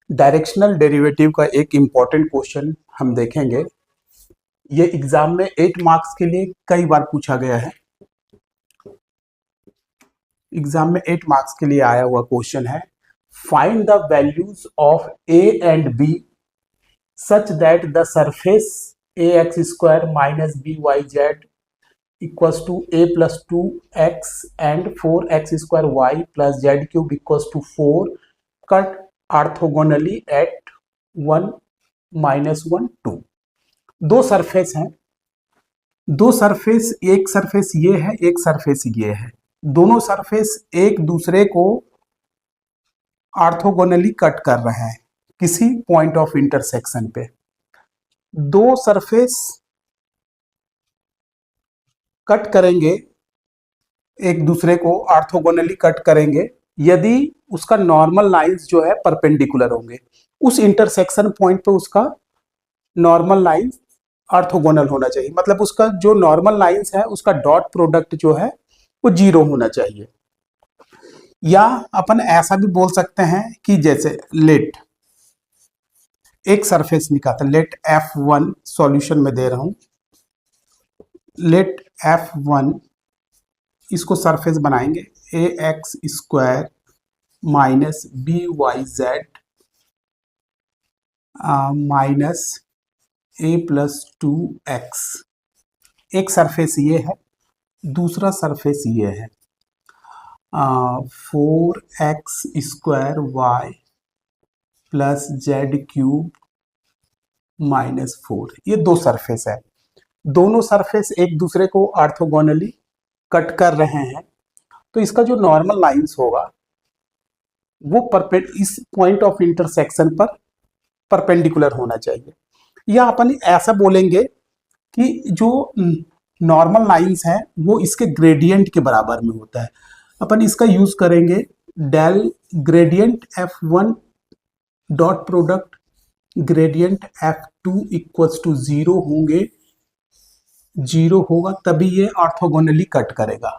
Directional derivative का एक important question हम देखेंगे। ये एग्जाम में 8 मार्क्स के लिए कई बार पूछा गया है। एग्जाम में 8 मार्क्स के लिए आया हुआ क्वेश्चन है, find the values of A and B such that the surface A x square minus B Y Z equals to A plus 2x and 4x square Y plus Z cube equals to 4 cut orthogonally at 1 -1 2। दो surface हैं, दो surface, एक surface ये है, एक surface ये है। दोनों सरफेस एक दूसरे को ऑर्थोगोनली कट कर रहे हैं किसी पॉइंट ऑफ इंटरसेक्शन पे। दो सरफेस कट करेंगे, एक दूसरे को ऑर्थोगोनली कट करेंगे यदि उसका नॉर्मल लाइंस जो है परपेंडिकुलर होंगे। उस इंटरसेक्शन पॉइंट पे उसका नॉर्मल लाइंस ऑर्थोगोनल होना चाहिए, मतलब उसका जो नॉर्मल लाइंस है उसका डॉट प्रोडक्ट जो है वो 0 होना चाहिए। या अपन ऐसा भी बोल सकते हैं कि जैसे लेट एक सरफेस निकालते हैं, लेट F1 सॉल्यूशन में दे रहा हूं, लेट F1 इसको सरफेस बनाएंगे A x square minus B Y z minus A plus 2x। एक सरफेस ये है, दूसरा सरफेस ये है 4x square Y plus Z cube minus 4। ये दो सरफेस है, दोनों सरफेस एक दूसरे को ऑर्थोगोनली कट कर रहे हैं, तो इसका जो नॉर्मल लाइंस होगा वो इस पॉइंट ऑफ इंटरसेक्शन पर परपेंडिकुलर होना चाहिए। या अपन ऐसा बोलेंगे कि जो नॉर्मल लाइंस है वो इसके ग्रेडियंट के बराबर में होता है। अपन इसका यूज करेंगे del gradient F1 dot product gradient F2 equals to 0 होंगे, 0 होगा तभी ये ऑर्थोगोनली कट करेगा।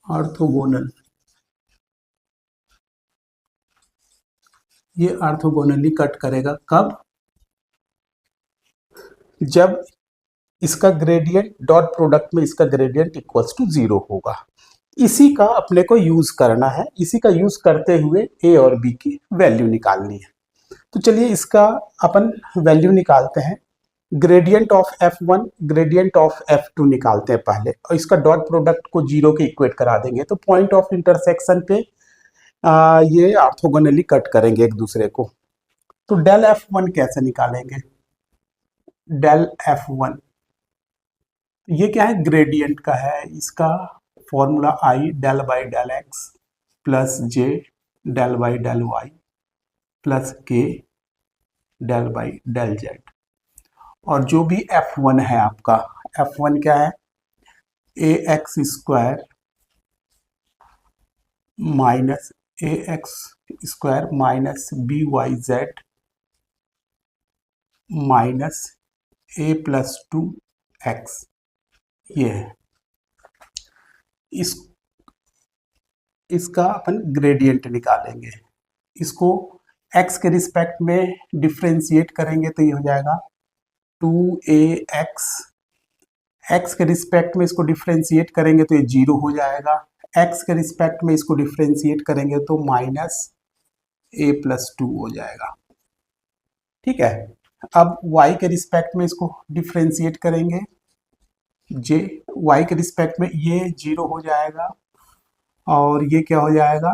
ऑर्थोगोनल, ये ऑर्थोगोनली कट करेगा कब? जब इसका ग्रेडियंट डॉट प्रोडक्ट में इसका ग्रेडियंट इक्वल्स टू 0 होगा। इसी का अपने को यूज करना है, इसी का यूज करते हुए ए और बी की वैल्यू निकालनी है। तो चलिए इसका अपन वैल्यू निकालते हैं। Gradient of F1 gradient of F2 निकालते हैं पहले, और इसका डॉट प्रोडक्ट को 0 के इक्वेट करा देंगे, तो पॉइंट ऑफ इंटरसेक्शन पे ये ऑर्थोगोनली कट करेंगे एक दूसरे को। तो डेल F1 कैसे निकालेंगे? डेल F1 ये क्या है? ग्रेडियंट का है, इसका formula i del by del x plus j del by del y plus k del by del z. और जो भी F1 है आपका, F1 क्या है? A x square minus a x square minus B Y z minus A plus 2x, ये है। इसका अपन ग्रेडियंट निकालेंगे, इसको x के रिस्पेक्ट में डिफ्रेंशिएट करेंगे तो ये हो जाएगा 2ax। x के रिस्पेक्ट में इसको डिफ्रेंशिएट करेंगे तो ये 0 हो जाएगा। x के रिस्पेक्ट में इसको डिफ्रेंशिएट करेंगे तो माइनस a प्लस 2 हो जाएगा। ठीक है, अब y के रिस्पेक्ट में इसको डिफ्रेंशिएट करेंगे, j y के रिस्पेक्ट में ये 0 हो जाएगा, और ये क्या हो जाएगा?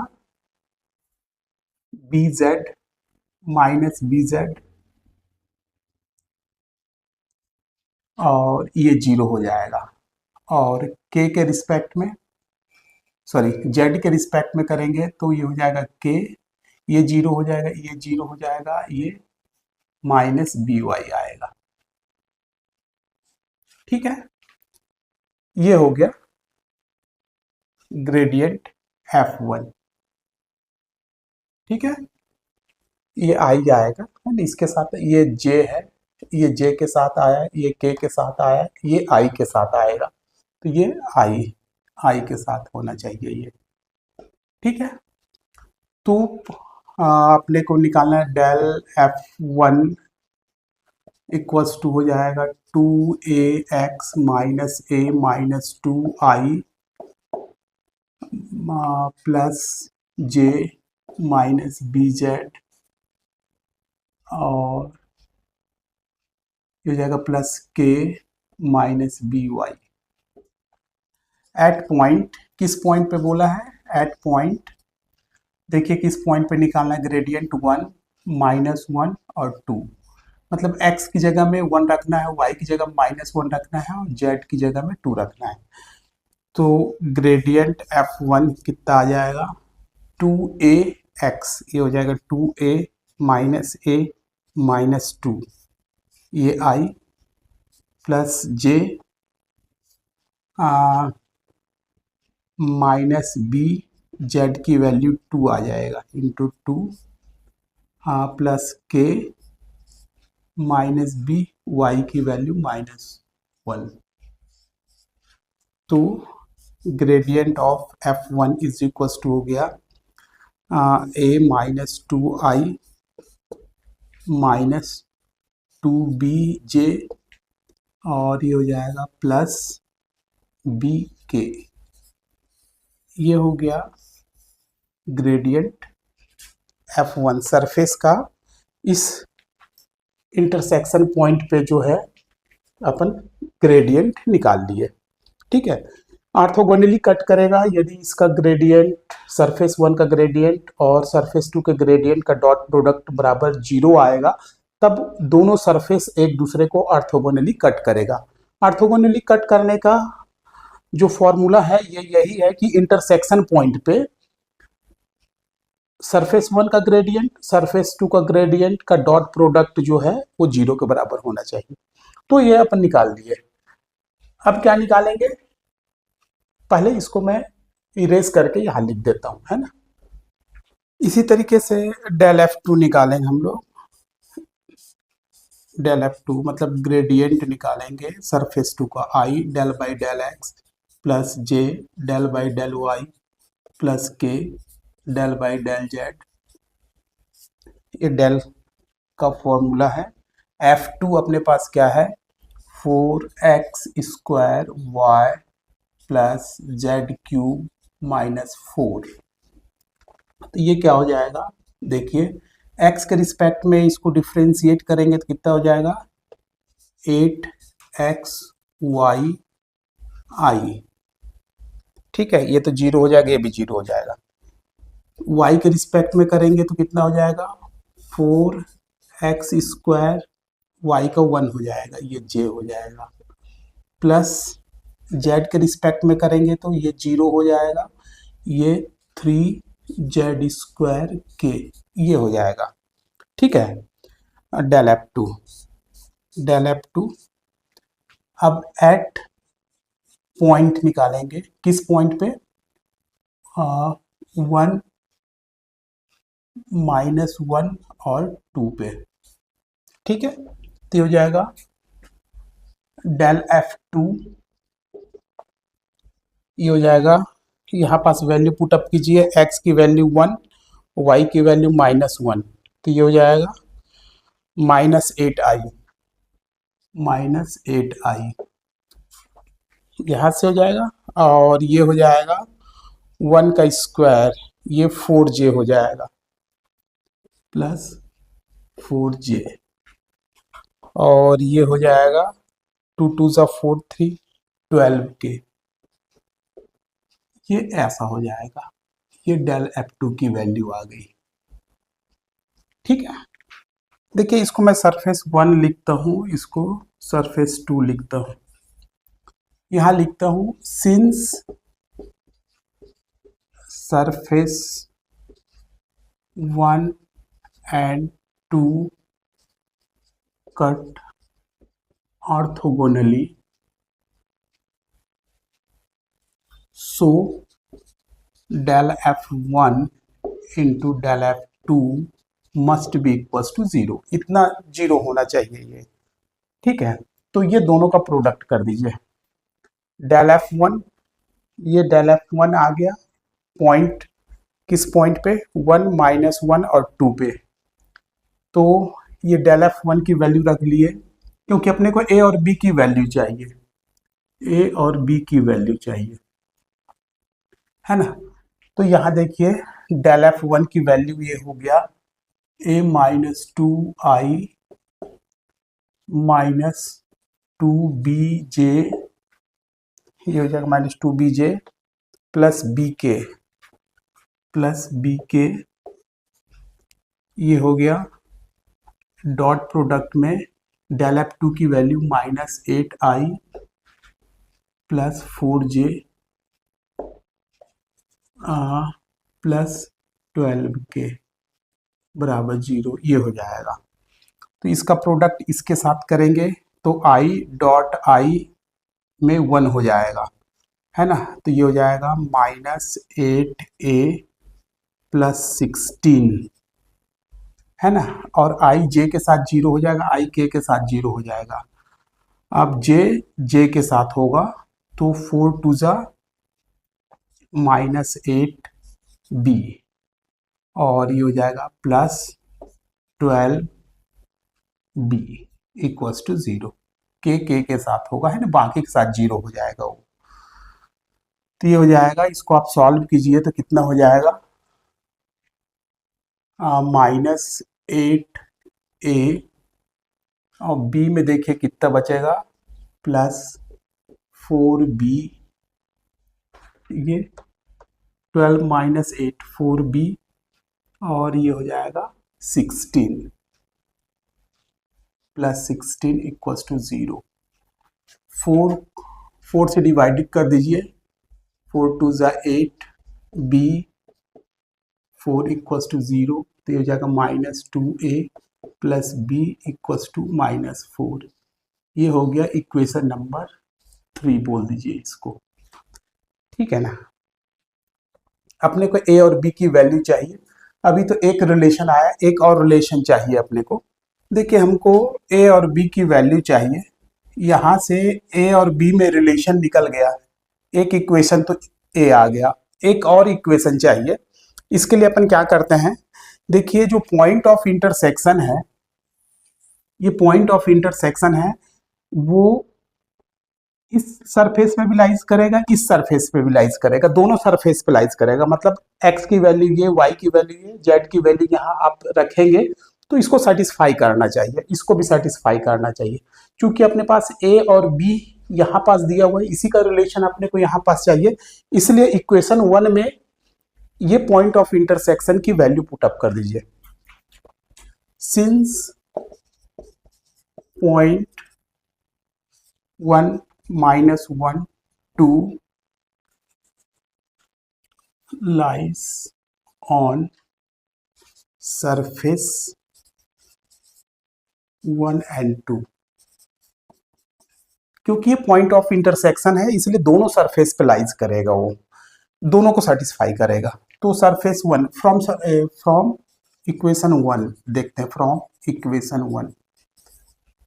bz माइनस bz, और ये 0 हो जाएगा। और k के रिस्पेक्ट में, सॉरी z के रिस्पेक्ट में करेंगे तो ये हो जाएगा k, ये 0 हो जाएगा, ये 0 हो जाएगा, ये माइनस by आएगा। ठीक है, ये हो गया ग्रेडियंट F1। ठीक है, ये i आएगा, इसके साथ ये j है, ये j के साथ आया है, ये k के साथ आया है, ये i के साथ आएगा, तो ये i के साथ होना चाहिए ये। ठीक है, तो अपने को निकालना है डेल F1 इक्वल्स टू हो जाएगा 2ax minus a minus 2i plus j minus bz और ये हो जाएगा plus k minus by। At point, किस पॉइंट पे बोला है? एट पॉइंट, देखिए किस पॉइंट पे निकालना है ग्रेडियंट, 1 माइनस 1 और 2, मतलब x की जगह में 1 रखना है, y की जगह माइनस 1 रखना है और z की जगह में 2 रखना है। तो ग्रेडियंट F1 कितना आ जाएगा? 2ax, ये हो जाएगा 2a माइनस a माइनस 2 ये i plus j minus b, z की वैल्यू 2 आ जाएगा into 2 plus k minus b, y की वैल्यू माइनस 1। तो gradient of F1 is equal to हो गया a minus 2i minus 2bj और ये हो जाएगा प्लस bk। ये हो गया ग्रेडियंट F1 सरफेस का। इस इंटरसेक्शन पॉइंट पे जो है अपन ग्रेडियंट निकाल लिए, ठीक है। ऑर्थोगोनली कट करेगा यदि इसका ग्रेडियंट सरफेस 1 का ग्रेडियंट और सरफेस 2 के ग्रेडियंट का डॉट प्रोडक्ट बराबर 0 आएगा, तब दोनों सरफेस एक दूसरे को ऑर्थोगोनली कट करेगा। ऑर्थोगोनली कट करने का जो फॉर्मूला है ये यही है कि इंटरसेक्शन पॉइंट पे सरफेस 1 का ग्रेडियंट सरफेस 2 का ग्रेडियंट का डॉट प्रोडक्ट जो है वो 0 के बराबर होना चाहिए। तो ये अपन निकाल दिए। अब क्या निकालेंगे? पहले इसको मैं इरेज करके यहाँ लिख देता हूँ, है ना। इसी तरीके से डेल F2 निकालेंगे हम लोग। डेल F2 मतलब ग्रेडियंट निकालेंगे सरफेस 2 का i del by del x plus j del by del y plus k del by del z। ये डेल का फॉर्मूला है। F2 अपने पास क्या है? 4x square y plus Z cube minus 4। तो ये क्या हो जाएगा? देखिए x के रिस्पेक्ट में इसको डिफ्रेंशिएट करेंगे तो कितना हो जाएगा? 8xy i, ठीक है। ये तो 0 हो जाएगा, ये भी 0 हो जाएगा। y के रिस्पेक्ट में करेंगे तो कितना हो जाएगा? 4x स्क्वायर, y का 1 हो जाएगा, ये j हो जाएगा, प्लस z के रिस्पेक्ट में करेंगे तो ये 0 हो जाएगा, ये 3z स्क्वायर k, ये हो जाएगा, ठीक है। Del F2, del F2। अब एट पॉइंट निकालेंगे, किस पॉइंट पे? 1 माइनस 1 और 2 पे, ठीक है। तो हो जाएगा डेल F2, ये हो जाएगा, यहाँ पास वैल्यू पुट अप कीजिए, x की वैल्यू 1, y की वैल्यू माइनस 1, तो ये हो जाएगा माइनस 8i, माइनस 8i यहाँ से हो जाएगा, और ये हो जाएगा 1 का स्क्वायर, ये 4j हो जाएगा, प्लस 4j, और ये हो जाएगा 2 2 सा 4 3 12k, ये ऐसा हो जाएगा। ये डेल F2 की वैल्यू आ गई, ठीक है। देखिए इसको मैं सरफेस 1 लिखता हूँ, इसको सरफेस 2 लिखता हूँ। यहाँ लिखता हूँ since surface 1 and 2 cut orthogonally, so del F1 into del F2 must be equal to 0। इतना 0 होना चाहिए ये, ठीक है। तो ये दोनों का प्रोडक्ट कर दीजिए, डेल F1, ये डेल F1 आ गया पॉइंट किस पॉइंट पे, 1 -1 और 2 पे। तो ये डेल एफ वन की वैल्यू रख लिए, क्योंकि अपने को ए और बी की वैल्यू चाहिए, ए और बी की वैल्यू चाहिए, है ना। तो यहाँ देखिए डेल एफ वन की वैल्यू ये हो गया a -2i -2bj, ये हो जाएगा -2bj प्लस bk, ये हो गया डॉट प्रोडक्ट में डेल एफ टू की value -8i plus 4j plus 12k बराबर 0, ये हो जाएगा। तो इसका प्रोडक्ट इसके साथ करेंगे तो i डॉट i में 1 हो जाएगा, है ना। तो ये हो जाएगा -8a प्लस 16, है ना। और i j के साथ 0 हो जाएगा, i k के साथ 0 हो जाएगा। अब j के साथ होगा तो 4 2 जा -8b, और ये हो जाएगा plus 12b equals to 0। k के साथ होगा, है ना, बाकी के साथ 0 हो जाएगा वो। तो ये हो जाएगा, इसको आप सॉल्व कीजिए तो कितना हो जाएगा, -8a, और b में देखिए कितना बचेगा, प्लस 4b, ये 12 -8 4b, और ये हो जाएगा 16 प्लस 16 इक्वल्स टू 0। 4 से डिवाइडेड कर दीजिए, 4 2 जा 8, b 4 इक्वल्स टू 0, तो ये हो जाएगा -2a plus b equals to -4। ये हो गया इक्वेशन नंबर 3 बोल दीजिए इसको, ठीक है ना। अपने को a और b की वैल्यू चाहिए। अभी तो एक रिलेशन आया, एक और रिलेशन चाहिए अपने को। देखिए हमको a और b की वैल्यू चाहिए, यहाँ से a और b में रिलेशन निकल गया, एक इक्वेशन तो a आ गया, एक और इक्वेशन चाहिए। इसके लिए अपन क्या करते हैं, देखिए जो पॉइंट ऑफ इंटरसेक्शन है, ये पॉइंट ऑफ इंटरसेक्शन है, वो इस सरफेस पे भी लाइज करेगा, इस सरफेस पे भी लाइज करेगा, दोनों सरफेस पे लाइज करेगा। मतलब x की वैल्यू ये, y की वैल्यू ये, z की वैल्यू यहाँ आप रखेंगे तो इसको सेटिस्फाई करना चाहिए, इसको भी सेटिस्फाई करना चाहिए। क्योंकि अपने पास a और b यहाँ पास दिया हुआ है, इसी का रिलेशन अपने को यहाँ पास चाहिए, इसलिए इक्वेशन 1 में ये पॉइंट ऑफ इंटरसेक्शन की वैल्यू पुट अप कर दीजिए। Since point 1 -1 2 lies on surface 1 and 2, क्योंकि ये पॉइंट ऑफ इंटरसेक्शन है इसलिए दोनों सरफेस पे लाइज करेगा, वो दोनों को सेटिस्फाई करेगा। तो सरफेस 1 फ्रॉम इक्वेशन 1 देखते हैं, फ्रॉम इक्वेशन 1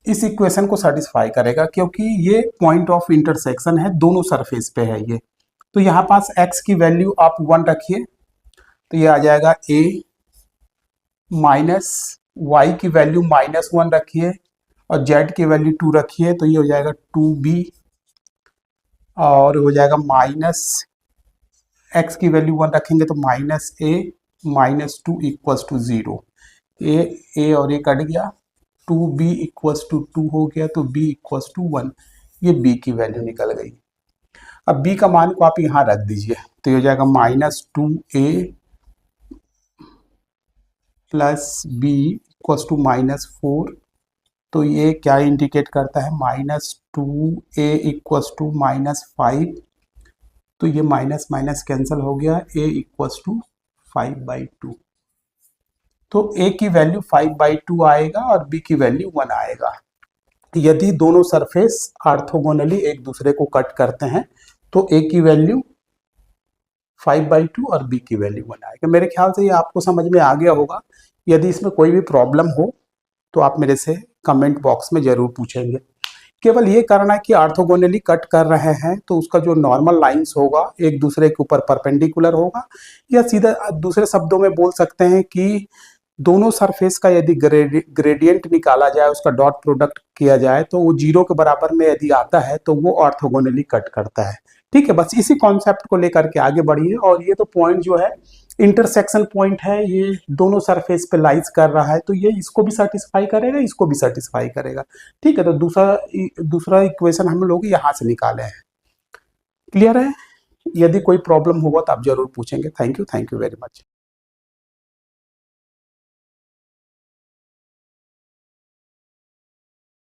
इस इक्वेशन को सेटिस्फाई करेगा, क्योंकि ये पॉइंट ऑफ इंटरसेक्शन है, दोनों सरफेस पे है ये। तो यहाँ पास x की वैल्यू आप 1 रखिए तो ये आ जाएगा a, माइनस y की वैल्यू -1 रखिए और z की वैल्यू 2 रखिए तो ये हो जाएगा 2b, और हो जाएगा माइनस x की वैल्यू 1 रखेंगे तो -a -2 इक्वल्स टू 0। a और a कट गया, 2b इक्वल्स टू 2 हो गया तो b इक्वल्स टू 1, ये b की वैल्यू निकल गई। अब b का मान को आप यहाँ रख दीजिए तो ये हो जाएगा -2a plus b equals to -4, तो ये क्या इंडिकेट करता है, -2a इक्वल्स टू -5, तो ये माइनस माइनस कैंसिल हो गया, a इक्वल्स टू 5/2। तो a की वैल्यू 5/2 आएगा और b की वैल्यू 1 आएगा। यदि दोनों सरफेस ऑर्थोगोनली एक दूसरे को कट करते हैं तो a की वैल्यू 5/2 और b की वैल्यू 1 आएगा। मेरे ख्याल से ये आपको समझ में आ गया होगा। यदि इसमें कोई भी प्रॉब्लम हो तो आप मेरे से कमेंट बॉक्स में जरूर पूछेंगे। केवल ये करना है कि ऑर्थोगोनली कट कर रहे हैं तो उसका जो नॉर्मल लाइंस होगा एक दूसरे के ऊपर परपेंडिकुलर होगा, या सीधा दूसरे शब्दों में बोल सकते हैं कि दोनों सरफेस का यदि ग्रेडियंट निकाला जाए, उसका डॉट प्रोडक्ट किया जाए, तो वो 0 के बराबर में यदि आता है तो वो ऑर्थोगोनली कट करता है। ठीक है, बस इसी कॉन्सेप्ट को लेकर के आगे बढ़िए। और ये तो पॉइंट जो है इंटरसेक्शन पॉइंट है, ये दोनों सरफेस पे लाइज कर रहा है, तो ये इसको भी सेटिस्फाई करेगा, इसको भी सेटिस्फाई करेगा। ठीक है, तो दूसरा इक्वेशन हम लोग यहाँ से निकाले हैं। क्लियर है? यदि कोई प्रॉब्लम होगा तो आप जरूर पूछेंगे। Thank you very much.